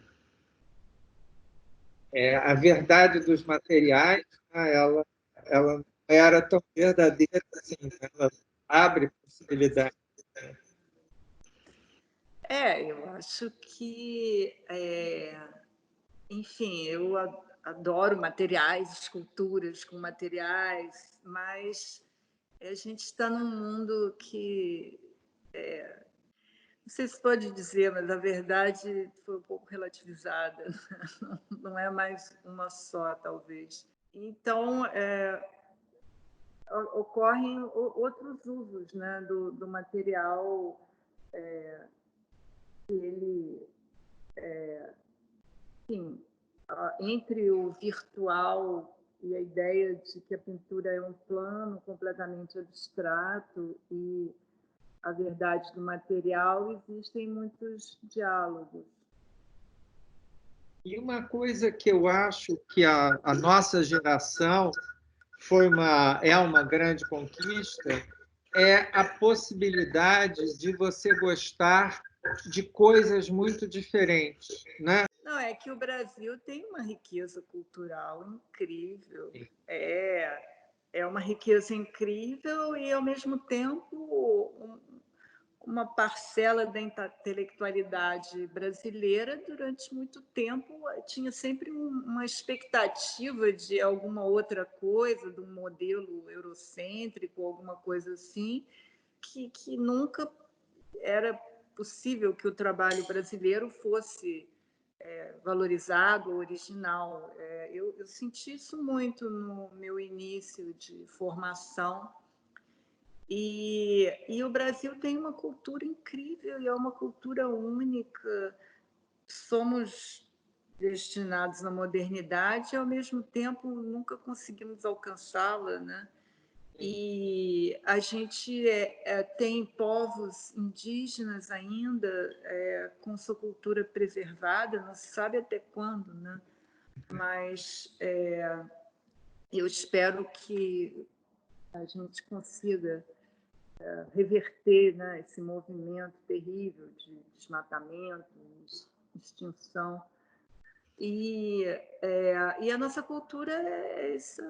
a verdade dos materiais, né? Ela não era tão verdadeira assim, né? Ela abre possibilidades. Eu acho que, enfim, eu adoro materiais, esculturas com materiais, mas a gente está num mundo que Não sei se pode dizer, mas a verdade foi um pouco relativizada. Não é mais uma só, talvez. Então, ocorrem outros usos, né, do material, que ele, enfim, entre o virtual e a ideia de que a pintura é um plano completamente abstrato e a verdade do material, existem muitos diálogos. E uma coisa que eu acho que a nossa geração é uma grande conquista é a possibilidade de você gostar de coisas muito diferentes, né? Não, é que o Brasil tem uma riqueza cultural incrível. É uma riqueza incrível e, ao mesmo tempo, uma parcela da intelectualidade brasileira, durante muito tempo, tinha sempre uma expectativa de alguma outra coisa, de um modelo eurocêntrico, alguma coisa assim, que nunca era possível que o trabalho brasileiro fosse valorizado, original. Eu senti isso muito no meu início de formação. E o Brasil tem uma cultura incrível e é uma cultura única. Somos destinados à modernidade e, ao mesmo tempo, nunca conseguimos alcançá-la, né? E a gente tem povos indígenas ainda com sua cultura preservada, não se sabe até quando, né? Mas eu espero que a gente consiga reverter, né, esse movimento terrível de desmatamento, extinção. E a nossa cultura é essa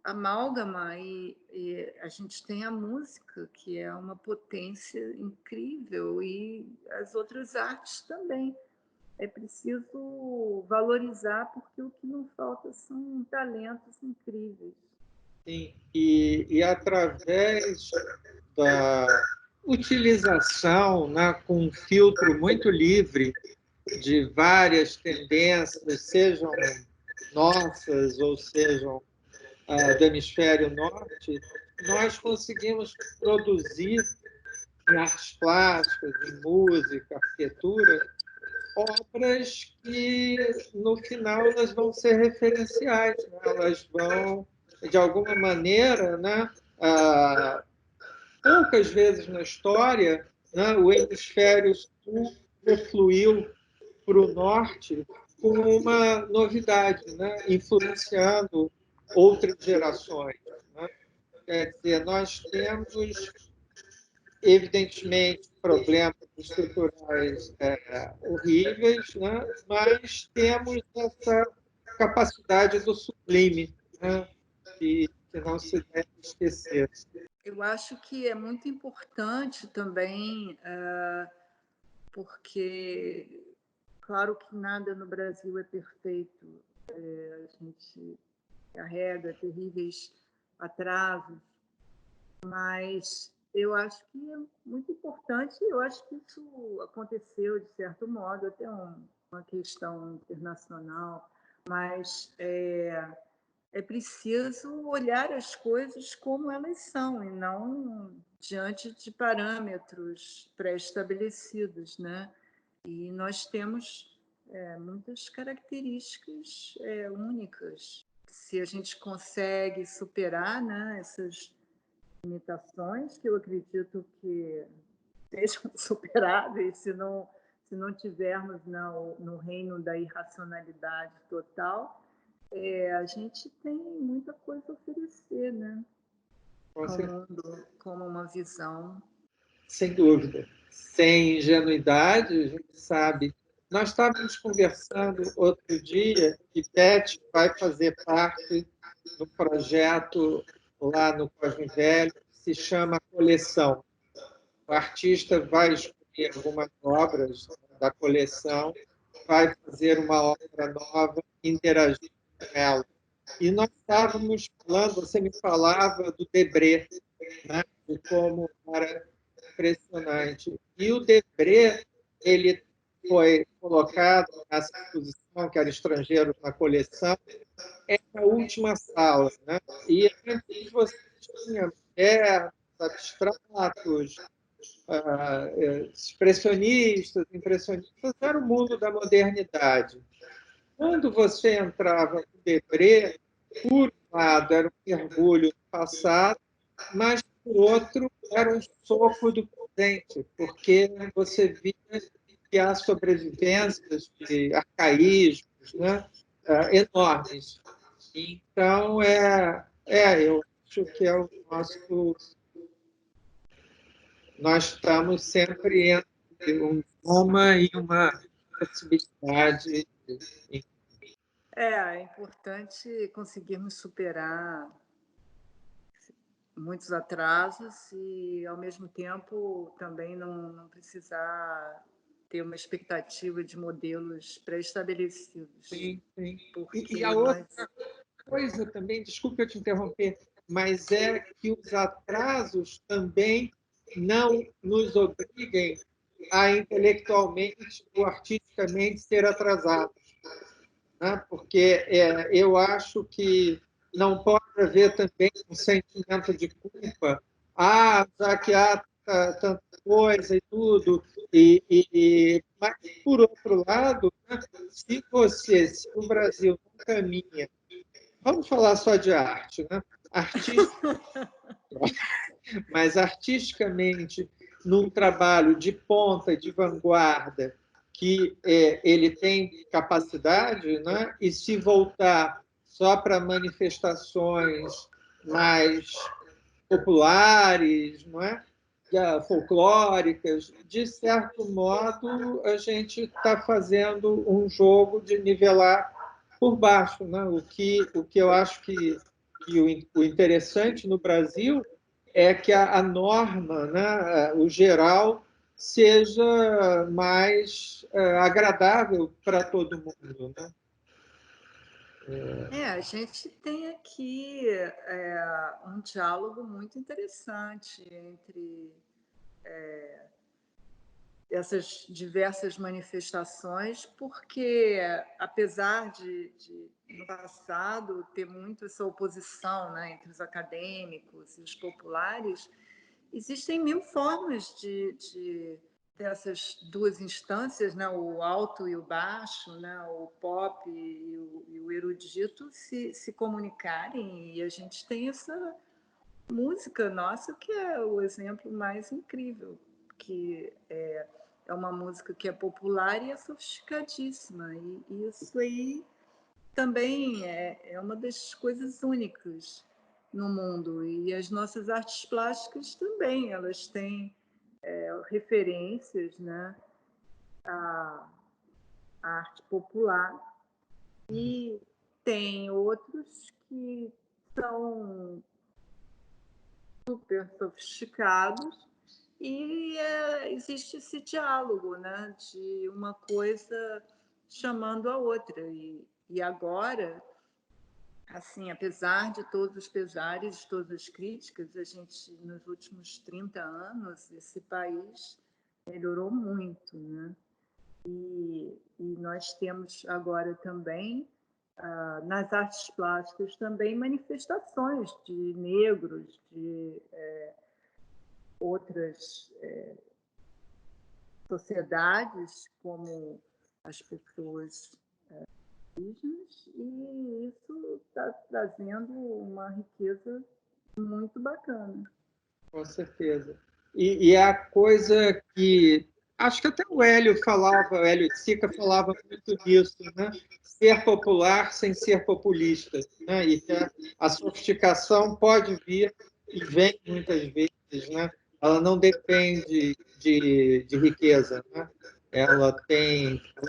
amálgama, e a gente tem a música, que é uma potência incrível, e as outras artes também. É preciso valorizar, porque o que não falta são talentos incríveis. Sim. E através da utilização, né, com um filtro muito livre de várias tendências, sejam nossas ou sejam do hemisfério norte, nós conseguimos produzir em artes plásticas, em música, arquitetura, obras que, no final, elas vão ser referenciais, né? Elas vão, de alguma maneira, né, poucas vezes na história, né, o hemisfério sul refluiu para o norte com uma novidade, né, influenciando outras gerações, né? Quer dizer, nós temos, evidentemente, problemas estruturais horríveis, né? Mas temos essa capacidade do sublime, né? Que não se deve esquecer. Eu acho que é muito importante também, porque, claro que nada no Brasil é perfeito. A gente carrega terríveis atrasos, mas eu acho que é muito importante. Eu acho que isso aconteceu, de certo modo, até uma questão internacional, mas é preciso olhar as coisas como elas são e não diante de parâmetros pré-estabelecidos, né? E nós temos muitas características únicas. Se a gente consegue superar, né, essas limitações, que eu acredito que sejam superáveis, se não tivermos no reino da irracionalidade total, a gente tem muita coisa a oferecer, né? Ao mundo, como uma visão. Sem dúvida. Sem ingenuidade, a gente sabe. Nós estávamos conversando outro dia que Beth vai fazer parte do projeto lá no Cosme Velho, que se chama Coleção. O artista vai escolher algumas obras da coleção, vai fazer uma obra nova, interagir com ela. E nós estávamos falando, você me falava do Debré, né? De como era impressionante. E o Debré, ele foi colocado nessa exposição, que era estrangeiro na coleção, é a última sala, né? E antes você tinha modernos, abstratos, expressionistas, impressionistas, era o mundo da modernidade. Quando você entrava no Debré, por um lado era um mergulho no passado, mas, por outro, era um soco do presente, porque você via que há sobrevivências de arcaísmos, né, enormes. Então, eu acho que é o nosso. Nós estamos sempre entre um drama e uma possibilidade. É importante conseguirmos superar muitos atrasos e, ao mesmo tempo, também não precisar ter uma expectativa de modelos pré-estabelecidos, Sim, sim. E porque a nós... outra coisa também, desculpe eu te interromper, mas é que os atrasos também não nos obriguem a intelectualmente ou artisticamente ser atrasados, né? Porque eu acho que não pode haver também um sentimento de culpa, já que há tanta coisa e tudo, mas, por outro lado, né, se o Brasil não caminha, vamos falar só de arte, né? Mas artisticamente, num trabalho de ponta, de vanguarda, que ele tem capacidade, né? E se voltar só para manifestações mais populares, não é? Folclóricas, de certo modo, a gente está fazendo um jogo de nivelar por baixo, né? O que eu acho que o interessante no Brasil é que a norma, né, o geral, seja mais agradável para todo mundo. Né? A gente tem aqui um diálogo muito interessante entre essas diversas manifestações, porque, apesar de no passado ter muito essa oposição, né, entre os acadêmicos e os populares, existem mil formas de dessas duas instâncias, né, o alto e o baixo, né, o pop e o erudito se comunicarem, e a gente tem essa música nossa que é o exemplo mais incrível, que é uma música que é popular e é sofisticadíssima, e isso aí também é uma das coisas únicas no mundo, e as nossas artes plásticas também, elas têm referências, né, à arte popular, e tem outros que são super sofisticados e existe esse diálogo, né, de uma coisa chamando a outra. E agora, assim, apesar de todos os pesares, de todas as críticas, a gente, nos últimos 30 anos, esse país melhorou muito, né? E nós temos agora também, nas artes plásticas, também manifestações de negros, de outras sociedades, como as pessoas indígenas, e isso está trazendo uma riqueza muito bacana. Com certeza. E é a coisa que acho que até o Hélio de Sica falava muito nisso, né? Ser popular sem ser populista, né? E que a sofisticação pode vir e vem muitas vezes, né? Ela não depende de riqueza, né? Ela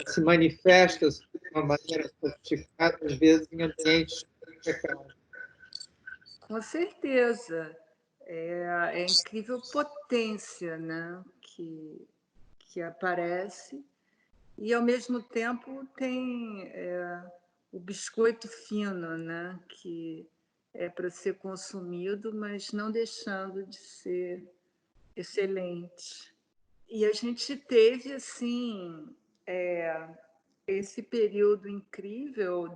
se manifesta de uma maneira sofisticada, às vezes em ambientes complicados. Com certeza. É a incrível potência, né, que aparece, e, ao mesmo tempo, tem o biscoito fino, né, que é para ser consumido, mas não deixando de ser excelente. E a gente teve, assim, esse período incrível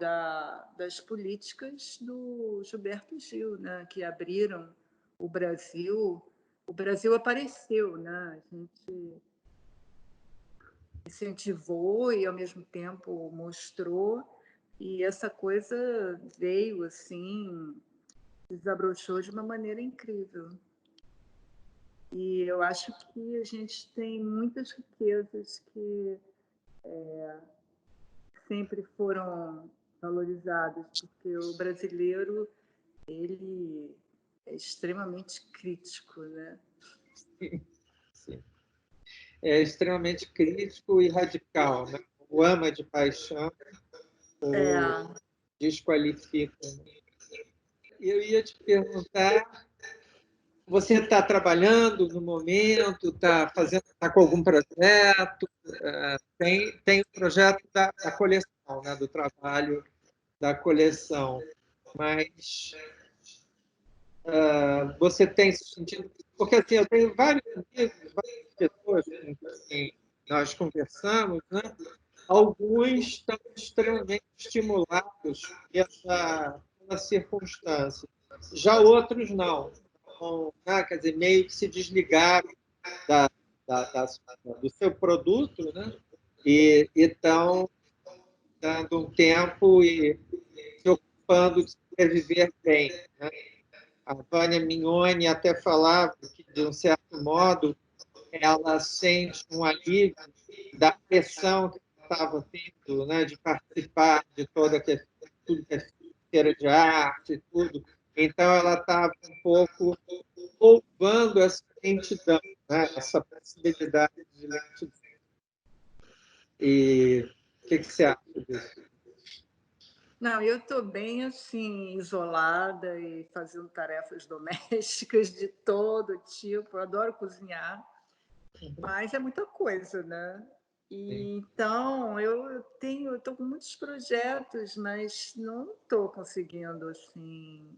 das políticas do Gilberto Gil, né, que abriram o Brasil. O Brasil apareceu, né? A gente incentivou e, ao mesmo tempo, mostrou. E essa coisa veio, assim, desabrochou de uma maneira incrível. E eu acho que a gente tem muitas riquezas que sempre foram valorizadas, porque o brasileiro, ele é extremamente crítico, né? Sim. É extremamente crítico e radical, né? O ama de paixão, o desqualifica. Eu ia te perguntar, você está trabalhando no momento, está com algum projeto? Tem o projeto da coleção, né? Do trabalho da coleção, mas você tem sentido... Porque assim, eu tenho vários amigos, várias pessoas com quem nós conversamos, né? Alguns estão extremamente estimulados pela circunstância, já outros não. Então, né? Quer dizer, meio que se desligaram da, da, do seu produto, né? E estão dando um tempo e se ocupando de sobreviver bem, né? A Vânia Mignoni até falava que, de um certo modo, ela sente um alívio da pressão que estava tendo, né, de participar de tudo que é feira de arte e tudo. Então, ela estava um pouco louvando essa lentidão, né, essa possibilidade de lentidão. E o que você acha disso? Não, eu estou bem assim, isolada e fazendo tarefas domésticas de todo tipo. Eu adoro cozinhar, mas é muita coisa, né? E, então, estou com muitos projetos, mas não estou conseguindo assim,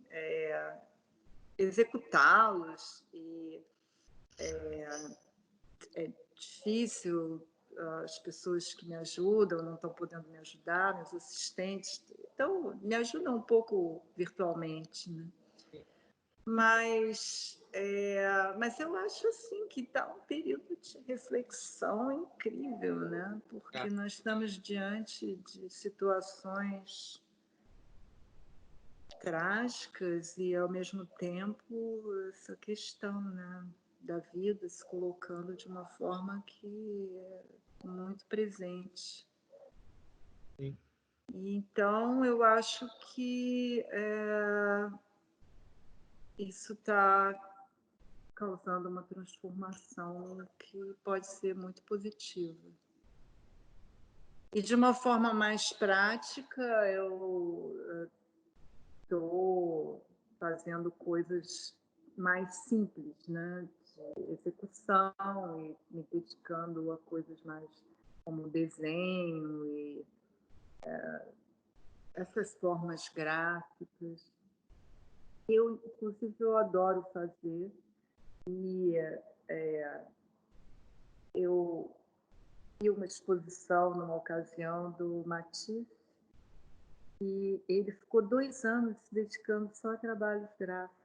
executá-los. E é difícil, as pessoas que me ajudam não estão podendo me ajudar, meus assistentes. Então, me ajudam um pouco virtualmente, né? Mas eu acho assim que está um período de reflexão incrível, né? Porque nós estamos diante de situações trágicas e, ao mesmo tempo, essa questão, né, da vida se colocando de uma forma que é muito presente. Sim. Então, eu acho que isso está causando uma transformação que pode ser muito positiva. E, de uma forma mais prática, eu estou fazendo coisas mais simples, né, de execução, e me dedicando a coisas mais como desenho e essas formas gráficas. Inclusive, eu adoro fazer. E eu vi uma exposição numa ocasião do Matisse, e ele ficou 2 anos se dedicando só a trabalhos gráficos.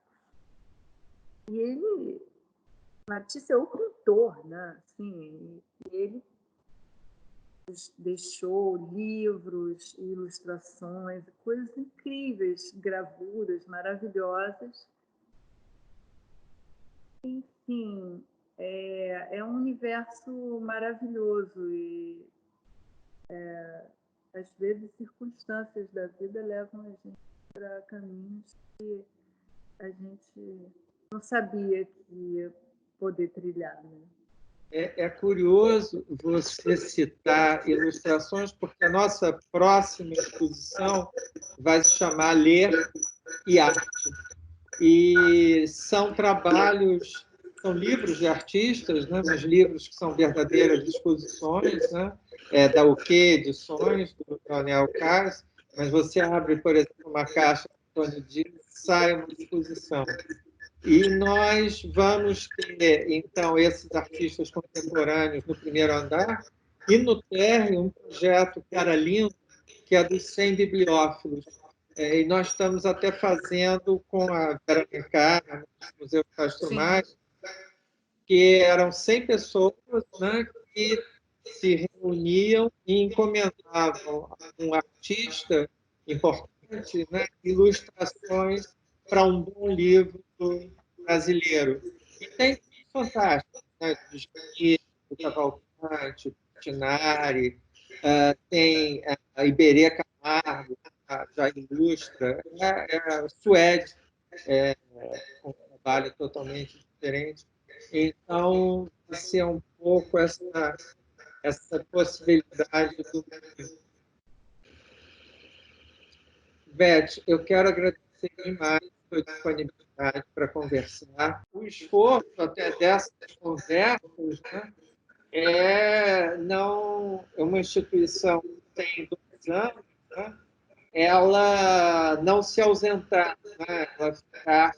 E Matisse é o pintor, né? Assim, e ele deixou livros, ilustrações, coisas incríveis, gravuras maravilhosas. Enfim, é um universo maravilhoso e, às vezes, circunstâncias da vida levam a gente para caminhos que a gente não sabia que ia poder trilhar, né? É curioso você citar ilustrações, porque a nossa próxima exposição vai se chamar Ler e Arte. E são trabalhos, são livros de artistas, né? Mas livros que são verdadeiras exposições, né? Da UK Edições, do Daniel Kars, mas você abre, por exemplo, uma caixa de Antônio Dias, sai uma exposição. E nós vamos ter, então, esses artistas contemporâneos no primeiro andar, e no térreo um projeto que era lindo, que é dos 100 bibliófilos. E nós estamos até fazendo com a Vera Mencar, no Museu Castro Sim. Mário, que eram 100 pessoas, né, que se reuniam e encomendavam a um artista importante, né, ilustrações para um bom livro brasileiro. E tem fantástico, né, do Cavalcante, Tinari, tem a Iberê Camargo, já ilustra, Suede, com um trabalho totalmente diferente. Então, vai ser um pouco essa possibilidade do. Beth, eu quero agradecer demais a sua disponibilidade para conversar. O esforço até dessas conversas, né, é uma instituição que tem 2 anos, né, ela não se ausentar, né, ela ficar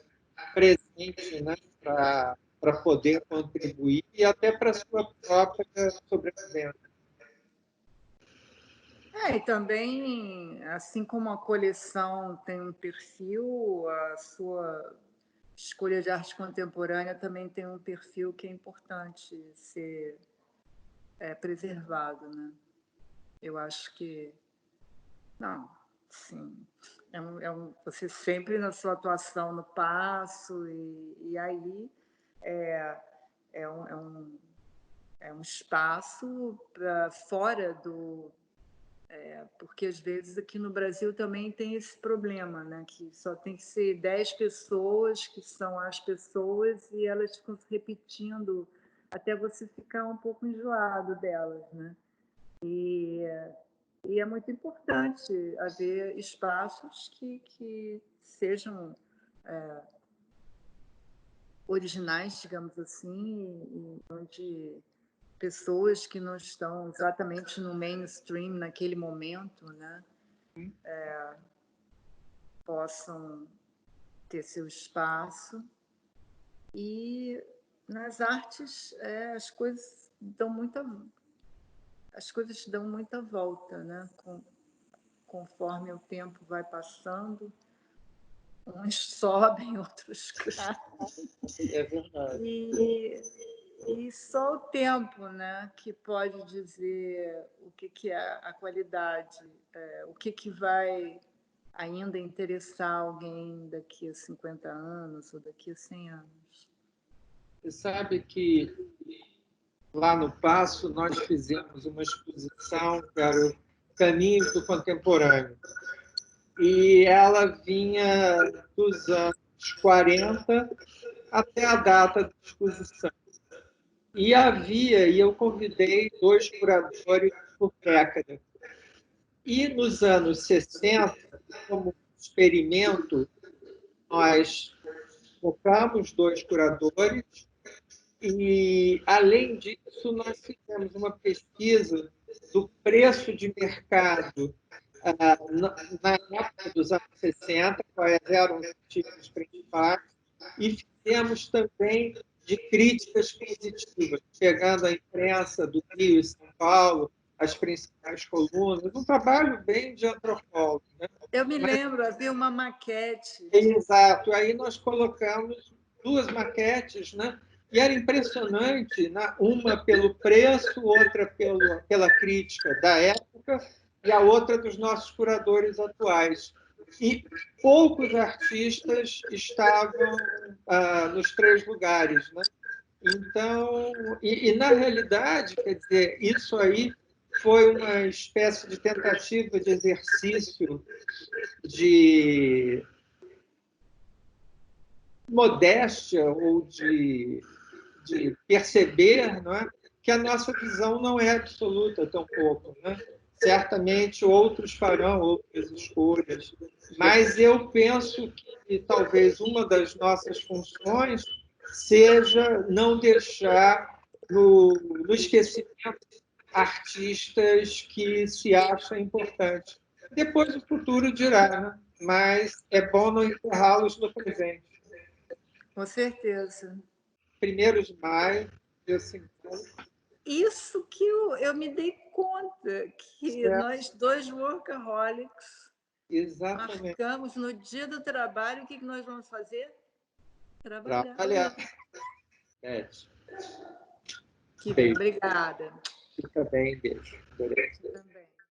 presente, né, para poder contribuir e até para a sua própria sobrevivência. E também, assim como a coleção tem um perfil, a sua escolha de arte contemporânea também tem um perfil que é importante ser preservado, né? Eu acho que não, sim. Você sempre na sua atuação no Paço e aí é um espaço para fora do porque às vezes aqui no Brasil também tem esse problema, né? Que só tem que ser 10 pessoas que são as pessoas e elas ficam se repetindo até você ficar um pouco enjoado delas, né? E é muito importante haver espaços que sejam originais, digamos assim, e onde pessoas que não estão exatamente no mainstream naquele momento, né, possam ter seu espaço. E nas artes as coisas dão muita volta, né? Conforme o tempo vai passando, uns sobem, outros caem. É verdade. E só o tempo, né, que pode dizer o que é a qualidade, o que vai ainda interessar alguém daqui a 50 anos ou daqui a 100 anos. Você sabe que lá no Paço nós fizemos uma exposição que era o Caminhos do Contemporâneo. E ela vinha dos anos 40 até a data da exposição. E eu convidei 2 curadores por década. E nos anos 60, como experimento, nós focamos 2 curadores e, além disso, nós fizemos uma pesquisa do preço de mercado na época dos anos 60, quais eram os tipos principais, e fizemos também de críticas positivas, pegando a imprensa do Rio e São Paulo, as principais colunas, um trabalho bem de antropólogo. Né? Eu me lembro, havia uma maquete. Exato. Aí nós colocamos 2 maquetes, né? E era impressionante, né? Uma pelo preço, outra pela crítica da época e a outra dos nossos curadores atuais. E poucos artistas estavam nos 3 lugares, né? Então, na realidade, quer dizer, isso aí foi uma espécie de tentativa de exercício de modéstia ou de perceber, não é, que a nossa visão não é absoluta tampouco, né? Certamente outros farão outras escolhas, mas eu penso que talvez uma das nossas funções seja não deixar no esquecimento artistas que se acham importantes. Depois o futuro dirá, né? Mas é bom não enterrá-los no presente. Com certeza. 1º de maio, dia 50. Isso que eu me dei conta, que É, nós dois workaholics exatamente. marcamos no dia do trabalho, o que nós vamos fazer? Trabalhar. Trabalhar. Que Que bom, beijo. obrigada. Fica bem, beijo. Você também.